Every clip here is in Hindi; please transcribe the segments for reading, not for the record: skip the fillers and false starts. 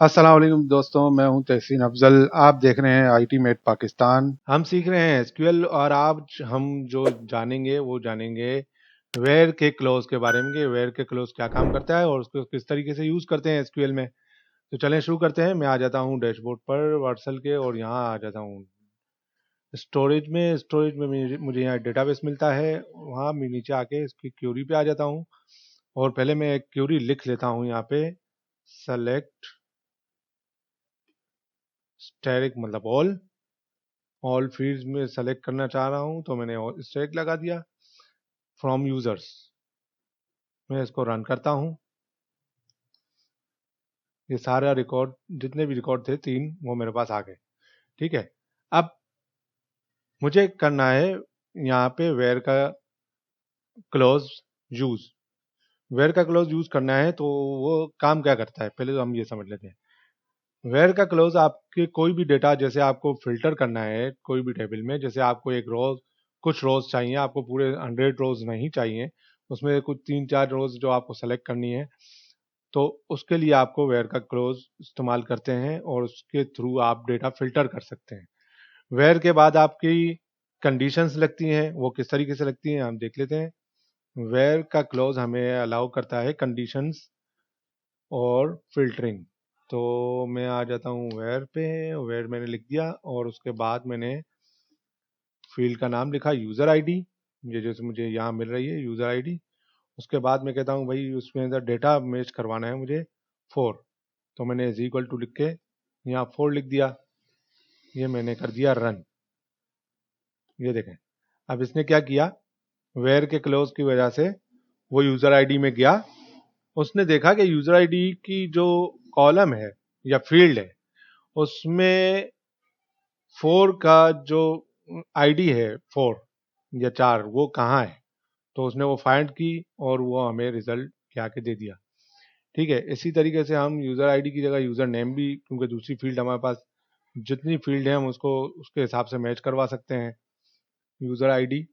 अस्सलाम वालेकुम दोस्तों, मैं हूं तहसीन अफजल। आप देख रहे हैं आईटी मेट पाकिस्तान। हम सीख रहे हैं एसक्यूएल और आज हम जो जानेंगे वो जानेंगे वेयर के क्लोज के बारे में कि वेयर के क्लोज क्या काम करता है और उसको किस तरीके से यूज़ करते हैं एसक्यूएल में। तो चलें शुरू करते हैं। मैं आ जाता हूं डैशबोर्ड पर वर्सल के और यहाँ आ जाता हूं स्टोरेज में मुझे यहाँ डेटाबेस मिलता है। वहाँ मैं नीचे आके इसकी क्यूरी पे आ जाता हूँ और पहले मैं एक क्यूरी लिख लेता हूँ यहाँ पे। सेलेक्ट स्टैटिक मतलब ऑल फील्ड्स में सेलेक्ट करना चाह रहा हूं तो मैंने स्टैटिक लगा दिया। फ्रॉम यूजर्स मैं इसको रन करता हूं। ये सारा रिकॉर्ड जितने भी रिकॉर्ड थे 3 वो मेरे पास आ गए। ठीक है, अब मुझे करना है यहाँ पे वेयर का क्लोज यूज। वेयर का क्लोज यूज करना है तो वो काम क्या करता है पहले तो हम ये समझ लेते हैं। वेयर का क्लोज आपके कोई भी डेटा जैसे आपको फिल्टर करना है कोई भी टेबल में, जैसे आपको एक रोज कुछ रोज चाहिए, आपको पूरे 100 रोज नहीं चाहिए, उसमें कुछ 3-4 रोज जो आपको सेलेक्ट करनी है, तो उसके लिए आपको वेयर का क्लोज इस्तेमाल करते हैं और उसके थ्रू आप डेटा फिल्टर कर सकते हैं। वेयर के बाद आपकी कंडीशंस लगती हैं, वो किस तरीके से लगती हैं हम देख लेते हैं। वेयर का क्लोज हमें अलाउ करता है कंडीशंस और फिल्टरिंग। तो मैं आ जाता हूँ वेयर पे। वेयर मैंने लिख दिया और उसके बाद मैंने फील्ड का नाम लिखा यूज़र आईडी, ये जैसे मुझे यहाँ मिल रही है यूज़र आईडी। उसके बाद मैं कहता हूँ भाई उसमें अंदर डेटा मैच करवाना है मुझे 4, तो मैंने इज इक्वल टू लिख के यहाँ 4 लिख दिया। ये मैंने कर दिया रन। ये देखें, अब इसने क्या किया, वेयर के क्लोज की वजह से वो यूज़र आईडी में गया। उसने देखा कि यूज़र आईडी की जो कॉलम है या फील्ड है उसमें 4 का जो आईडी है 4 या 4 वो कहाँ है, तो उसने वो फाइंड की और वो हमें रिजल्ट क्या के दे दिया। ठीक है, इसी तरीके से हम यूज़र आईडी की जगह यूज़र नेम भी, क्योंकि दूसरी फील्ड हमारे पास जितनी फील्ड है हम उसको उसके हिसाब से मैच करवा सकते हैं। यूज़र आईडी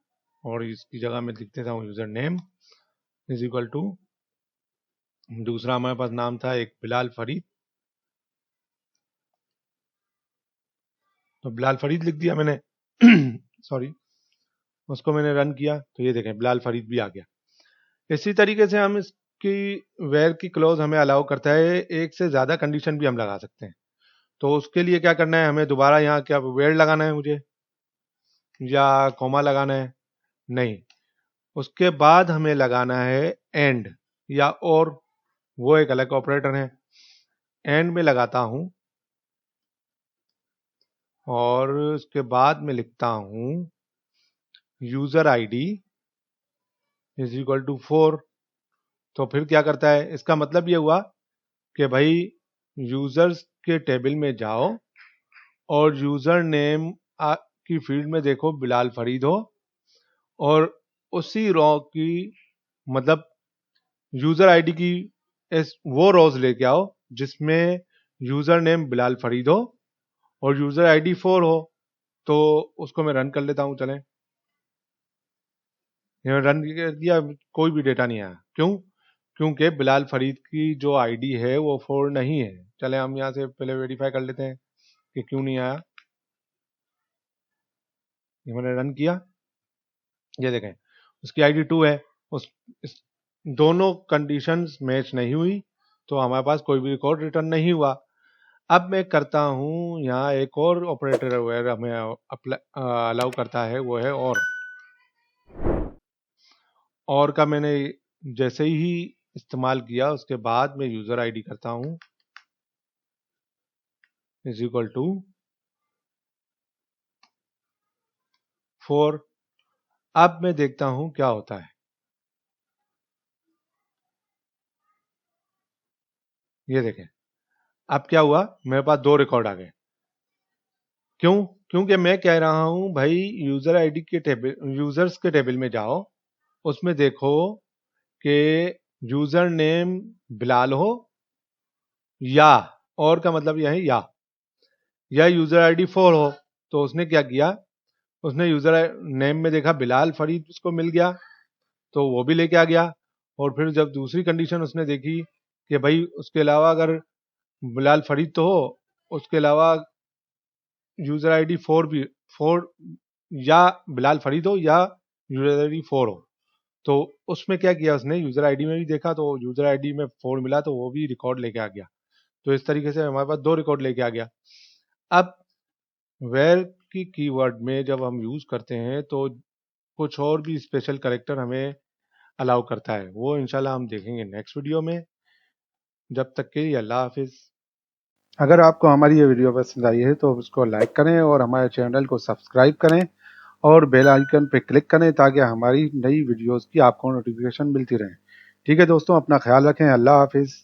और इसकी जगह में लिख देता हूँ user name is equal to, दूसरा हमारे पास नाम था एक बिलाल फरीद, तो बिलाल फरीद लिख दिया मैंने सॉरी, उसको मैंने रन किया तो ये देखें बिलाल फरीद भी आ गया। इसी तरीके से हम इसकी वेयर की क्लोज हमें अलाउ करता है एक से ज़्यादा कंडीशन भी हम लगा सकते हैं। तो उसके लिए क्या करना है, हमें दोबारा यहाँ क्या वेयर लगाना है मुझे या कॉमा लगाना है? नहीं, उसके बाद हमें लगाना है एंड या और, वो एक अलग ऑपरेटर है। एंड में लगाता हूं और उसके बाद में लिखता हूं user ID is equal to 4। तो फिर क्या करता है, इसका मतलब ये हुआ कि भाई यूजर्स के टेबल में जाओ और यूजर नेम की फील्ड में देखो बिलाल फरीद हो और उसी रो की मतलब यूजर आईडी की वो रोज लेके आओ जिसमें यूजर नेम बिलाल फरीद हो और यूजर आईडी 4 हो। तो उसको मैं रन कर लेता हूं। चलें, ये रन कर दिया, कोई भी डेटा नहीं आया। क्यों? क्योंकि बिलाल फरीद की जो आईडी है वो 4 नहीं है। चले हम यहाँ से पहले वेरीफाई कर लेते हैं कि क्यों नहीं आया। ये मैंने रन किया, ये देखें उसकी आईडी 2 है। इस दोनों कंडीशंस मैच नहीं हुई तो हमारे पास कोई भी रिकॉर्ड रिटर्न नहीं हुआ। अब मैं करता हूँ यहाँ एक और ऑपरेटर वेयर हमें अलाउ करता है, वो है और का मैंने जैसे ही इस्तेमाल किया उसके बाद मैं यूजर आईडी करता हूँ इज इक्वल टू 4। अब मैं देखता हूँ क्या होता है। ये देखें, अब क्या हुआ, मेरे पास 2 रिकॉर्ड आ गए। क्यों? क्योंकि मैं कह रहा हूं भाई यूजर आईडी के टेबल, यूजर्स के टेबल में जाओ, उसमें देखो कि यूजर नेम बिलाल हो या, और का मतलब यह है या यूजर आईडी 4 हो। तो उसने क्या किया, उसने यूजर नेम में देखा बिलाल फरीद उसको मिल गया तो वो भी लेके आ गया। और फिर जब दूसरी कंडीशन उसने देखी कि भाई उसके अलावा अगर बिलाल फरीद तो हो, उसके अलावा यूज़र आईडी 4 या बिलाल फरीद हो या यूज़र आईडी 4 हो। तो उसमें क्या किया उसने, यूज़र आईडी में भी देखा तो यूज़र आईडी में 4 मिला तो वो भी रिकॉर्ड लेके आ गया। तो इस तरीके से हमारे पास 2 रिकॉर्ड लेके आ गया। अब वेयर की कीवर्ड में जब हम यूज़ करते हैं तो कुछ और भी स्पेशल कैरेक्टर हमें अलाउ करता है, वो इंशाल्लाह हम देखेंगे नेक्स्ट वीडियो में। जब तक के लिए अल्लाह हाफिज़। अगर आपको हमारी ये वीडियो पसंद आई है तो उसको लाइक करें और हमारे चैनल को सब्सक्राइब करें और बेल आइकन पे क्लिक करें ताकि हमारी नई वीडियोस की आपको नोटिफिकेशन मिलती रहे। ठीक है दोस्तों, अपना ख्याल रखें। अल्लाह हाफिज़।